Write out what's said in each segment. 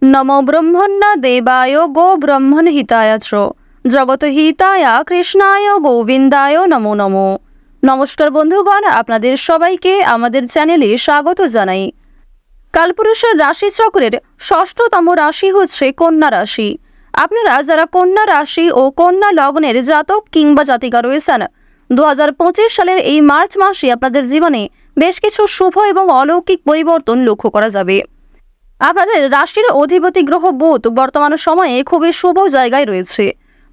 নমো ব্রহ্মণ্য দেবায় গো ব্রহ্মণ হিতায় চ জগত হিতায় কৃষ্ণায় গোবিন্দায় নমো নমো। নমস্কার বন্ধুগণ, আপনাদের সবাইকে আমাদের চ্যানেলে স্বাগত জানাই। কালপুরুষের রাশিচক্রের ষষ্ঠতম রাশি হচ্ছে কন্যা রাশি। আপনারা যারা কন্যা রাশি ও কন্যা লগ্নের জাতক কিংবা জাতিকা রয়েছেন, 2025 সালের এই মার্চ মাসে আপনাদের জীবনে বেশ কিছু শুভ এবং অলৌকিক পরিবর্তন লক্ষ্য করা যাবে। আপনাদের রাশির অধিপতি গ্রহ বুধ বর্তমান সময়ে খুবই শুভ জায়গায় রয়েছে।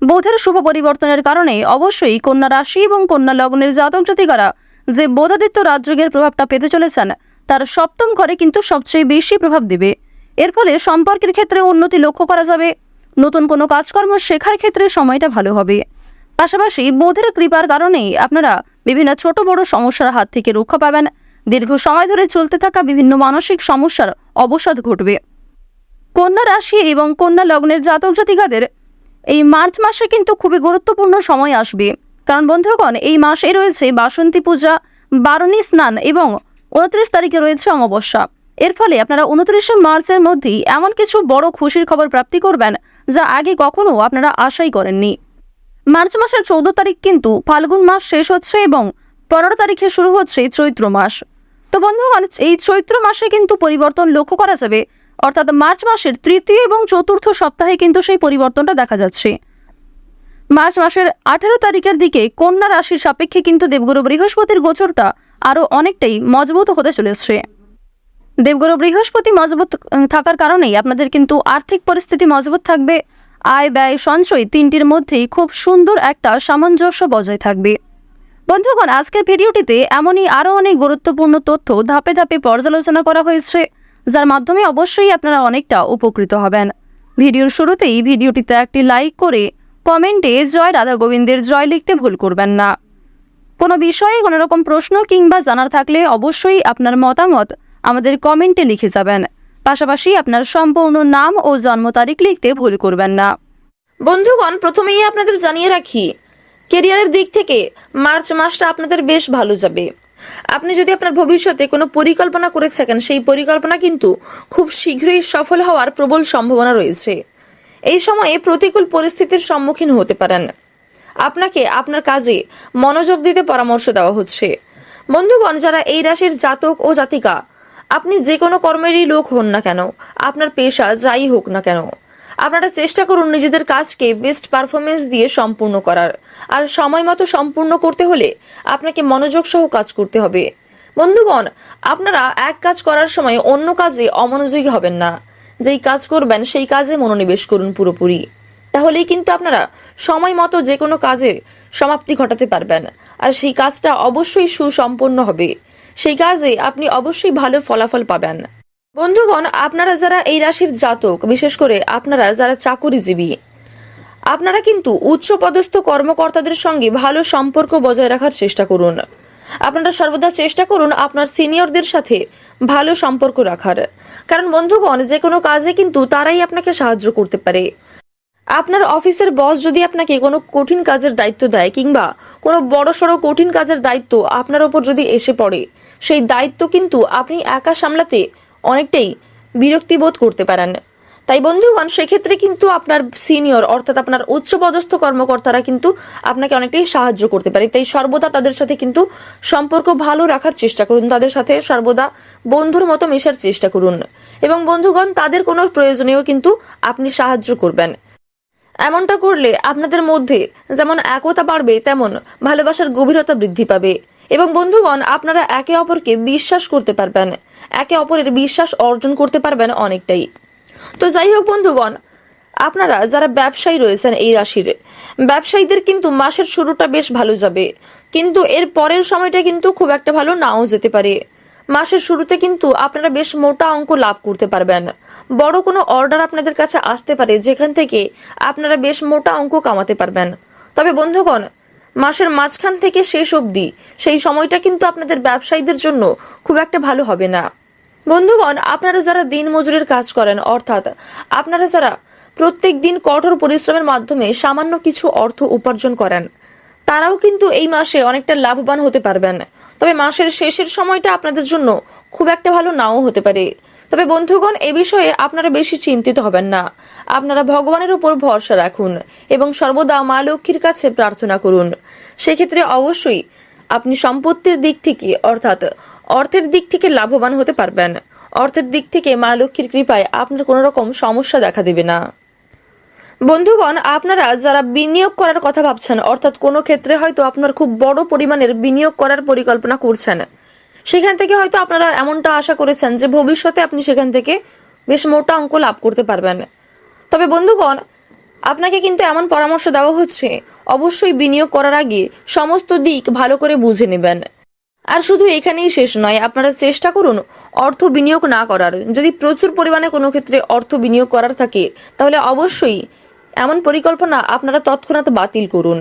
বুধের শুভ পরিবর্তনের কারণে অবশ্যই কন্যা রাশি এবং কন্যা লগ্নের জাতক জাতিকারা যে বোধাদিত্য রাজযোগের প্রভাবটা পেতে চলেছেন, তার সপ্তম ঘরে কিন্তু সবচেয়ে বেশি প্রভাব দেবে। এর ফলে সম্পর্কের ক্ষেত্রে উন্নতি লক্ষ্য করা যাবে। নতুন কোনো কাজকর্ম শেখার ক্ষেত্রে সময়টা ভালো হবে। পাশাপাশি বুধের কৃপার কারণেই আপনারা বিভিন্ন ছোট বড় সমস্যার হাত থেকে রক্ষা পাবেন। দীর্ঘ সময় ধরে চলতে থাকা বিভিন্ন মানসিক সমস্যার অবসাদ ঘটবে। কন্যা রাশি এবং কন্যা লগ্নের জাতক জাতিকাদের এই মার্চ মাসে কিন্তু খুবই গুরুত্বপূর্ণ সময় আসবে। কারণ বন্ধুগণ, এই মাসে রয়েছে বাসন্তী পূজা, বারণী স্নান এবং 29 তারিখে রয়েছে অমাবস্যা। এর ফলে আপনারা 29শে মার্চের মধ্যেই এমন কিছু বড় খুশির খবর প্রাপ্তি করবেন যা আগে কখনো আপনারা আশাই করেননি। মার্চ মাসের 14 তারিখ কিন্তু ফাল্গুন মাস শেষ হচ্ছে এবং 15 তারিখে শুরু হচ্ছে চৈত্র মাস। তো বন্ধুগণ, এই চৈত্র মাসে কিন্তু পরিবর্তন লক্ষ্য করা যাবে, অর্থাৎ মার্চ মাসের তৃতীয় এবং চতুর্থ সপ্তাহে কিন্তু সেই পরিবর্তনটা দেখা যাচ্ছে। মার্চ মাসের 18 তারিখের দিকে কন্যা রাশির সাপেক্ষে কিন্তু দেবগুরু বৃহস্পতির গোচরটা আরও অনেকটাই মজবুত হতে চলেছে। দেবগুরু বৃহস্পতি মজবুত থাকার কারণেই আপনাদের কিন্তু আর্থিক পরিস্থিতি মজবুত থাকবে। আয় ব্যয় সঞ্চয় তিনটির মধ্যেই খুব সুন্দর একটা সামঞ্জস্য বজায় থাকবে। বন্ধুগণ, আজকের ভিডিওটিতে এমনই আরও অনেক গুরুত্বপূর্ণ তথ্য ধাপে ধাপে পর্যালোচনা করা হয়েছে, যার মাধ্যমে অবশ্যই আপনারা অনেকটা উপকৃত হবেন। ভিডিওর শুরুতেই ভিডিওটিতে একটি লাইক করে কমেন্টে জয় রাধা গোবিন্দের জয় লিখতে ভুল করবেন না। কোনো বিষয়ে কোনো রকম প্রশ্ন কিংবা জানার থাকলে অবশ্যই আপনার মতামত আমাদের কমেন্টে লিখে যাবেন। পাশাপাশি আপনার সম্পূর্ণ নাম ও জন্ম তারিখ লিখতে ভুল করবেন না। বন্ধুগণ, প্রথমেই আপনাদের জানিয়ে রাখি, কেরিয়ারের দিক থেকে মার্চ মাসটা আপনাদের বেশ ভালো যাবে। আপনি যদি আপনার ভবিষ্যতে কোনো পরিকল্পনা করে থাকেন, সেই পরিকল্পনা কিন্তু খুব শীঘ্রই সফল হওয়ার প্রবল সম্ভাবনা রয়েছে। এই সময়ে প্রতিকূল পরিস্থিতির সম্মুখীন হতে পারেন। আপনাকে আপনার কাজে মনোযোগ দিতে পরামর্শ দেওয়া হচ্ছে। বন্ধুগণ, যারা এই রাশির জাতক ও জাতিকা, আপনি যে কোনো কর্মেরই লোক হন না কেন, আপনার পেশা যাই হোক না কেন, আপনারা চেষ্টা করুন নিজেদের কাজকে বেস্ট পারফরমেন্স দিয়ে সম্পূর্ণ করার। আর সময় মতো সম্পূর্ণ করতে হলে আপনাকে মনোযোগ সহ কাজ করতে হবে। বন্ধুগণ, আপনারা এক কাজ করার সময় অন্য কাজে অমনোযোগী হবেন না। যেই কাজ করবেন সেই কাজে মনোনিবেশ করুন পুরোপুরি। তাহলেই কিন্তু আপনারা সময় মতো যে কোনো কাজের সমাপ্তি ঘটাতে পারবেন। আর সেই কাজটা অবশ্যই সুসম্পন্ন হবে। সেই কাজে আপনি অবশ্যই ভালো ফলাফল পাবেন। বন্ধুগণ, আপনারা যারা এই রাশির জাতক, বিশেষ করে আপনারা যারা চাকুরিজীবী, আপনারা কিন্তু উচ্চপদস্থ কর্মকর্তাদের সঙ্গে ভালো সম্পর্ক বজায় রাখার চেষ্টা করুন। আপনারা সর্বদা চেষ্টা করুন আপনার সিনিয়রদের সাথে ভালো সম্পর্ক রাখার। কারণ বন্ধুগণ, যে কোনো কাজে কিন্তু তারাই আপনাকে সাহায্য করতে পারে। আপনার অফিসের বস যদি আপনাকে কোনো কঠিন কাজের দায়িত্ব দেয় কিংবা কোনো বড়সড় কঠিন কাজের দায়িত্ব আপনার ওপর যদি এসে পড়ে, সেই দায়িত্ব কিন্তু আপনি একা সামলাতে অনেকটাই বিরক্তিবোধ করতে পারেন। তাই বন্ধুগণ, সেক্ষেত্রে কিন্তু আপনার সিনিয়র অর্থাৎ আপনার উচ্চপদস্থ কর্মকর্তারা কিন্তু আপনাকে অনেকটাই সাহায্য করতে পারে। তাই সর্বদা তাদের সাথে কিন্তু সম্পর্ক ভালো রাখার চেষ্টা করুন। তাদের সাথে সর্বদা বন্ধুর মতো মেশার চেষ্টা করুন এবং বন্ধুগণ, তাদের কোনো প্রয়োজনেও কিন্তু আপনি সাহায্য করবেন। এমনটা করলে আপনাদের মধ্যে যেমন একতা বাড়বে, তেমন ভালোবাসার গভীরতা বৃদ্ধি পাবে এবং বন্ধুগণ, আপনারা একে অপরকে বিশ্বাস করতে পারবেন, একে অপরের বিশ্বাস অর্জন করতে পারবেন অনেকটাই। তো যাই হোক বন্ধুগণ, আপনারা যারা ব্যবসায়ী রয়েছেন এই রাশির ব্যবসায়ীদের কিন্তু মাসের শুরুটা বেশ ভালো যাবে, কিন্তু এর পরের সময়টা কিন্তু খুব একটা ভালো নাও যেতে পারে। মাসের শুরুতে কিন্তু আপনারা বেশ মোটা অঙ্ক লাভ করতে পারবেন। বড় কোনো অর্ডার আপনাদের কাছে আসতে পারে, যেখান থেকে আপনারা বেশ মোটা অঙ্ক কামাতে পারবেন। তবে বন্ধুগণ, মাসের মাঝখান থেকে শেষ অবধি সেই সময়টা কিন্তু আপনাদের ব্যবসায়ীদের জন্য খুব একটা ভালো হবে না। বন্ধুগণ, আপনারা যারা দিন মজুরের কাজ করেন, অর্থাৎ আপনারা যারা প্রত্যেক দিন কঠোর পরিশ্রমের মাধ্যমে সামান্য কিছু অর্থ উপার্জন করেন, তারাও কিন্তু এই মাসে অনেকটা লাভবান হতে পারবেন। তবে মাসের শেষের সময়টা আপনাদের জন্য খুব একটা ভালো নাও হতে পারে। তবে বন্ধুগণ, এ বিষয়ে আপনারা বেশি চিন্তিত হবেন না। আপনারা ভগবানের উপর ভরসা রাখুন এবং সর্বদা মা লক্ষ্মীর কাছে প্রার্থনা করুন। সেক্ষেত্রে অবশ্যই আপনি সম্পত্তির দিক থেকে অর্থাৎ অর্থের দিক থেকে লাভবান হতে পারবেন। অর্থের দিক থেকে মা লক্ষ্মীর কৃপায় আপনার কোনো রকম সমস্যা দেখা দেবে না। বন্ধুগণ, আপনারা যারা বিনিয়োগ করার কথা ভাবছেন, অর্থাৎ কোনো ক্ষেত্রে হয়তো আপনার খুব বড় পরিমাণের বিনিয়োগ করার পরিকল্পনা করছেন, সেখান থেকে হয়তো আপনারা এমনটা আশা করেছেন যে ভবিষ্যতে আপনি সেখান থেকে বেশ মোটা অঙ্ক লাভ করতে পারবেন। তবে বন্ধুগণ, আপনাকে কিন্তু এমন পরামর্শ দেওয়া হচ্ছে, অবশ্যই বিনিয়োগ করার আগে সমস্ত দিক ভালো করে বুঝে নেবেন। আর শুধু এখানেই শেষ নয়, আপনারা চেষ্টা করুন অর্থ বিনিয়োগ না করার। যদি প্রচুর পরিমাণে কোনো ক্ষেত্রে অর্থ বিনিয়োগ করার থাকে, তাহলে অবশ্যই এমন পরিকল্পনা আপনারা তৎক্ষণাৎ বাতিল করুন।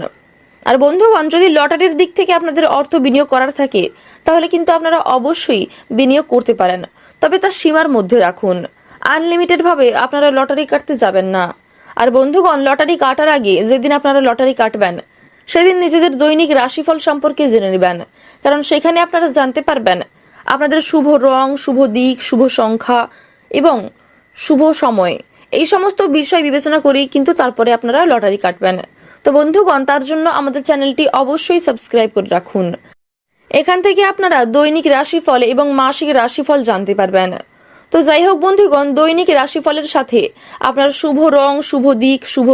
আর বন্ধুগণ, যদি লটারির দিক থেকে আপনাদের অর্থ বিনিয়োগ করার থাকে, তাহলে কিন্তু আপনারা অবশ্যই বিনিয়োগ করতে পারেন, তবে তা সীমার মধ্যে রাখুন। আনলিমিটেডভাবে আপনারা লটারি কাটতে যাবেন না। আর বন্ধুগণ, লটারি কাটার আগে যেদিন আপনারা লটারি কাটবেন, সেদিন নিজেদের দৈনিক রাশিফল সম্পর্কে জেনে নেবেন, কারণ সেখানে আপনারা জানতে পারবেন আপনাদের শুভ রং, শুভ দিক, শুভ সংখ্যা এবং শুভ সময়, এই সমস্ত বিষয় বিবেচনা করেই কিন্তু তারপরে আপনারা লটারি কাটবেন। তো বন্ধুগণ, তার জন্য আমাদের চ্যানেলটি অবশ্যই সাবস্ক্রাইব করে রাখুন। এখান থেকে আপনারা দৈনিক রাশিফল এবং মাসিক রাশিফল জানতে পারবেন। তো যাই হোক বন্ধুগণ, দৈনিক রাশিফলের সাথে আপনার শুভ রং, শুভ দিক, শুভ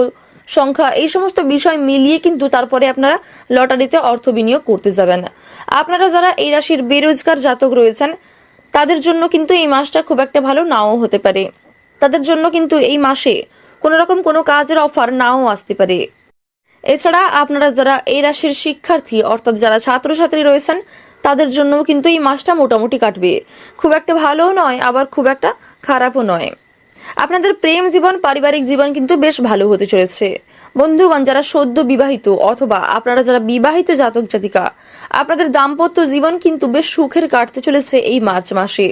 সংখ্যা, এই সমস্ত বিষয় মিলিয়ে কিন্তু তারপরে আপনারা লটারিতে অর্থ বিনিয়োগ করতে যাবেন। আপনারা যারা এই রাশির বেরোজগার জাতক রয়েছেন, তাদের জন্য কিন্তু এই মাসটা খুব একটা ভালো নাও হতে পারে। তাদের জন্য কিন্তু এই মাসে কোনো রকম কোনো কাজের অফার নাও আসতে পারে। এছাড়া আপনারা যারা এই রাশির শিক্ষার্থী অর্থাৎ যারা ছাত্রছাত্রী রয়েছেন, তাদের জন্যও কিন্তু এই মাসটা মোটামুটি কাটবে। খুব একটা ভালোও নয়, আবার খুব একটা খারাপও নয়। আপনাদের প্রেম জীবন, পারিবারিক জীবন কিন্তু বেশ ভালো হতে চলেছে। বন্ধুগণ, যারা সদ্য বিবাহিত অথবা আপনারা যারা বিবাহিত জাতক জাতিকা, আপনাদের দাম্পত্য জীবন কিন্তু বেশ সুখের কাটতে চলেছে এই মার্চ মাসে।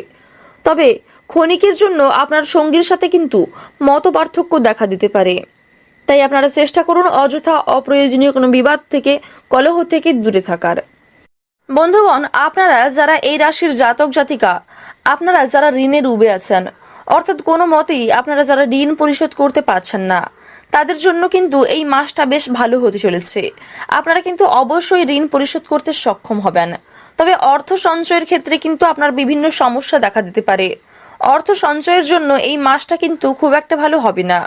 তবে ক্ষণিকের জন্য আপনার সঙ্গীর সাথে কিন্তু মত পার্থক্য দেখা দিতে পারে। তাই আপনারা চেষ্টা করুন অযথা অপ্রয়োজনীয় কোনো বিবাদ থেকে, কলহ থেকে দূরে থাকার। বন্ধুগণ, আপনারা যারা এই রাশির জাতক জাতিকা, আপনারা যারা ঋণে ডুবে আছেন, অর্থাৎ কোনো মতেই আপনারা যারা ঋণ পরিশোধ করতে পারছেন না, তাদের জন্য কিন্তু এই মাসটা বেশ ভালো হতে চলেছে। আপনারা কিন্তু অবশ্যই ঋণ পরিশোধ করতে সক্ষম হবেন। তবে অর্থ সঞ্চয়ের ক্ষেত্রে কিন্তু আপনার বিভিন্ন সমস্যা দেখা দিতে পারে। অর্থ সঞ্চয়ের জন্য এই মাসটা কিন্তু খুব একটা ভালো হবে না।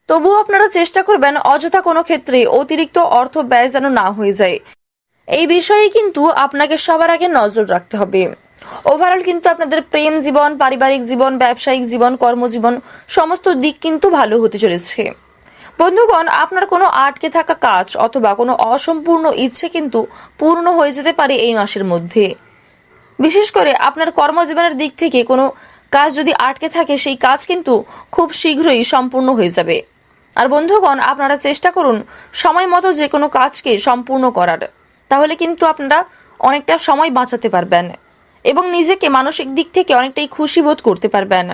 তবুও আপনারা চেষ্টা করবেন অযথা কোনো ক্ষেত্রে অতিরিক্ত অর্থ ব্যয় যেন না হয়ে যায়, এই বিষয়ে কিন্তু আপনাকে সবার আগে নজর রাখতে হবে। ওভারঅল কিন্তু আপনাদের প্রেম জীবন, পারিবারিক জীবন, ব্যবসায়িক জীবন, কর্মজীবন সমস্ত দিক কিন্তু ভালো হতে চলেছে। বন্ধুগণ, আপনার কোনো আটকে থাকা কাজ অথবা কোনো অসম্পূর্ণ ইচ্ছে কিন্তু পূর্ণ হয়ে যেতে পারে এই মাসের মধ্যে। বিশেষ করে আপনার কর্মজীবনের দিক থেকে কোনো কাজ যদি আটকে থাকে, সেই কাজ কিন্তু খুব শীঘ্রই সম্পূর্ণ হয়ে যাবে। আর বন্ধুগণ, আপনারা চেষ্টা করুন সময় মতো যে কোনো কাজকে সম্পূর্ণ করার, তাহলে কিন্তু আপনারা অনেকটা সময় বাঁচাতে পারবেন এবং নিজেকে মানসিক দিক থেকে অনেকটাই খুশি বোধ করতে পারবেন।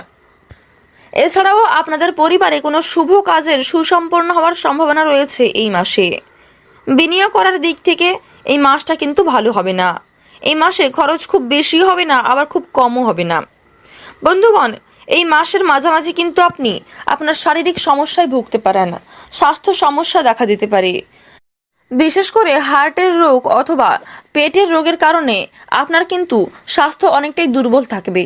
এছাড়াও আপনাদের পরিবারে কোনো শুভ কাজের সুসম্পন্ন হওয়ার সম্ভাবনা রয়েছে এই মাসে। বিনিয়োগ করার দিক থেকে এই মাসটা কিন্তু ভালো হবে না। এই মাসে খরচ খুব বেশি হবে না, আবার খুব কমও হবে না। বন্ধুগণ, এই মাসের মাঝামাঝি কিন্তু আপনি আপনার শারীরিক সমস্যায় ভুগতে পারেন, স্বাস্থ্য সমস্যা দেখা দিতে পারে। বিশেষ করে হার্টের রোগ অথবা পেটের রোগের কারণে আপনার কিন্তু স্বাস্থ্য অনেকটাই দুর্বল থাকবে।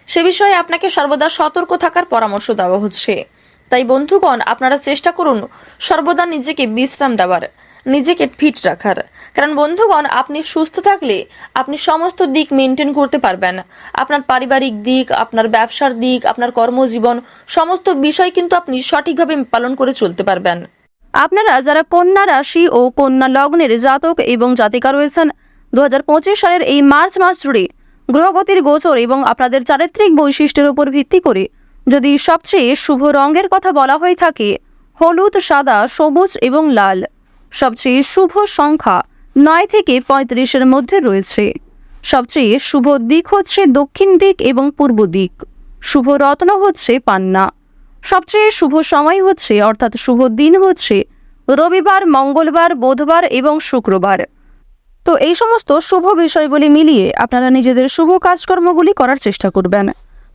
সে বিষয়ে আপনাকে সর্বদা সতর্ক থাকার পরামর্শ দেওয়া হচ্ছে। তাই বন্ধুগণ, আপনারা চেষ্টা করুন সর্বদা নিজেকে বিশ্রাম দেওয়ার, নিজেকে ফিট রাখার। কারণ বন্ধুগণ, আপনি সুস্থ থাকলে আপনি সমস্ত দিক মেনটেন করতে পারবেন। আপনার পারিবারিক দিক, আপনার ব্যবসার দিক, আপনার কর্মজীবন সমস্ত বিষয় কিন্তু আপনি সঠিকভাবে পালন করে চলতে পারবেন। আপনারা যারা কন্যা রাশি ও কন্যা লগ্নের জাতক এবং জাতিকা রয়েছেন, 2025 সালের এই মার্চ মাস জুড়ে গ্রহগতির গোচর এবং আপনাদের চারিত্রিক বৈশিষ্ট্যের উপর ভিত্তি করে যদি সবচেয়ে শুভ রঙের কথা বলা হয়ে থাকে, হলুদ, সাদা, সবুজ এবং লাল। সবচেয়ে শুভ সংখ্যা 9 থেকে 35-এর মধ্যে রয়েছে। সবচেয়ে শুভ দিক হচ্ছে দক্ষিণ দিক এবং পূর্ব দিক। শুভ রত্ন হচ্ছে পান্না। সবচেয়ে শুভ সময় হচ্ছে অর্থাৎ শুভ দিন হচ্ছে রবিবার, মঙ্গলবার, বুধবার এবং শুক্রবার। তো এই সমস্ত শুভ বিষয়গুলি মিলিয়ে আপনারা নিজেদের শুভ কাজকর্মগুলি করার চেষ্টা করবেন।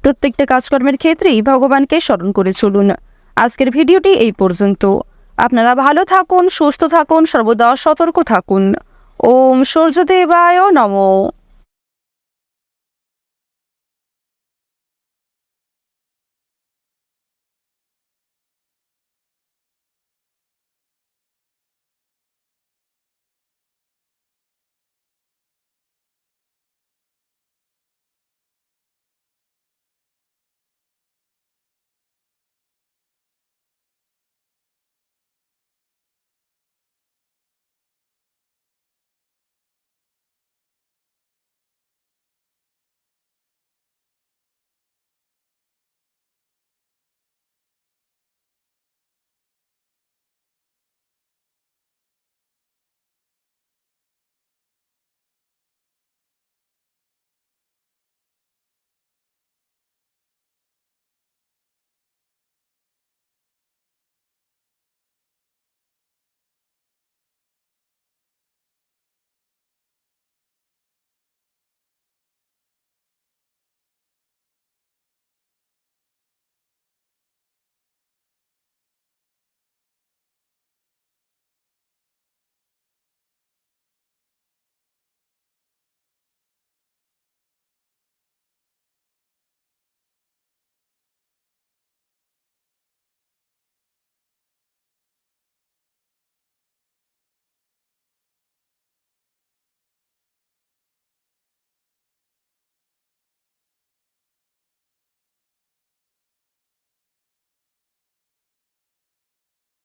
প্রত্যেকটা কাজকর্মের ক্ষেত্রেই ভগবানকে স্মরণ করে চলুন। আজকের ভিডিওটি এই পর্যন্ত। আপনারা ভালো থাকুন, সুস্থ থাকুন, সর্বদা সতর্ক থাকুন। ওম সূর্যদেবায় নমঃ।